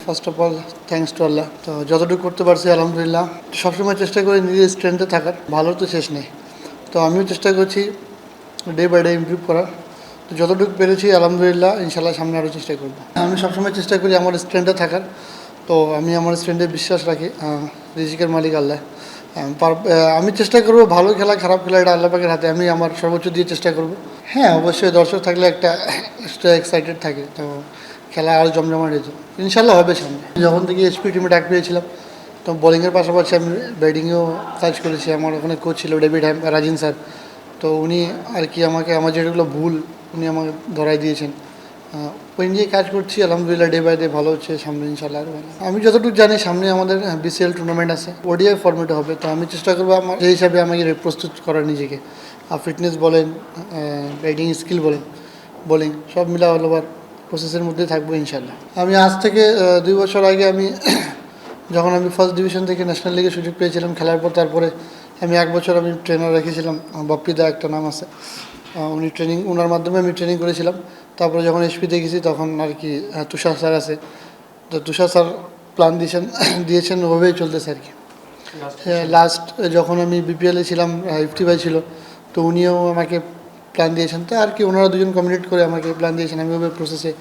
First of all thanks to Allah. তো যতটুকু করতে পারছি আলহামদুলিল্লাহ। সবসময় চেষ্টা করি নিজের স্ট্রেন্থে থাকার, ভালোর তো শেষ নেই। তো আমিও চেষ্টা করছি ডে বাই ডে ইমপ্রুভ করার। তো যতটুকু পেরেছি আলহামদুলিল্লাহ, ইনশাল্লাহ সামনে আরও চেষ্টা করব। আমি সবসময় চেষ্টা করি আমার স্ট্রেন্থে থাকার। তো আমি আমার স্ট্রেন্থে বিশ্বাস রাখি, রিজিকের মালিক আল্লাহ। আমি চেষ্টা করব ভালো খেলা খারাপ খেলা এটা আল্লাহ পাকের হাতে, আমি আমার সর্বোচ্চ দিয়ে চেষ্টা করব। হ্যাঁ, অবশ্যই দর্শক থাকলে একটা এক্সট্রা এক্সাইটেড থাকে, তো খেলা আরও জমজমাট হয়েছে, ইনশাল্লাহ হবে সামনে। যখন থেকে এসপি টিমে ডাক পেয়েছিলাম, তো বোলিংয়ের পাশাপাশি আমি ব্যাটিংয়েও কাজ করেছি। আমার ওখানে কোচ ছিল ডেভিড রাজিন স্যার। তো উনি আর কি আমাকে আমার যেগুলো ভুল উনি আমাকে ধরাই দিয়েছেন। ওই নিয়ে কাজ করছি আলহামদুলিল্লাহ, ডে বাই ডে ভালো হচ্ছে, সামনে ইনশাল্লাহ আরও ভালো। আমি যতটুকু জানি সামনে আমাদের বিসিএল টুর্নামেন্ট আছে, ওডিআই ফর্মেটে হবে। তো আমি চেষ্টা করবো আমার সেই হিসাবে আমাকে প্রস্তুত করার নিজেকে। ফিটনেস বলেন, ব্যাটিং স্কিল বলেন, বোলিং সব মিলা আবার প্রসেসের মধ্যে থাকবো ইনশাল্লাহ। আমি আজ থেকে 2 বছর আগে আমি যখন আমি ফার্স্ট ডিভিশন থেকে ন্যাশনাল লিগে সুযোগ পেয়েছিলাম খেলার পর, তারপরে আমি 1 বছর আমি ট্রেনার রেখেছিলাম, বাপ্পিদা একটা নাম আছে, উনি ওনার মাধ্যমে আমি ট্রেনিং করেছিলাম। তারপরে যখন এসপিতে গেছি তখন আর কি তুষার স্যার আছে, তো তুষার স্যার প্ল্যান দিয়েছেন ওভাবেই চলতেছে আর কি। লাস্ট যখন আমি বিপিএলে ছিলাম, ইফতি ভাই ছিল, তো উনিও আমাকে প্ল্যান দিয়েছেন, তো আর কি ওনারা দুজন কমিউনিকেট করে আমাকে প্ল্যান দিয়েছেন, আমি ওভাবে প্রসেসে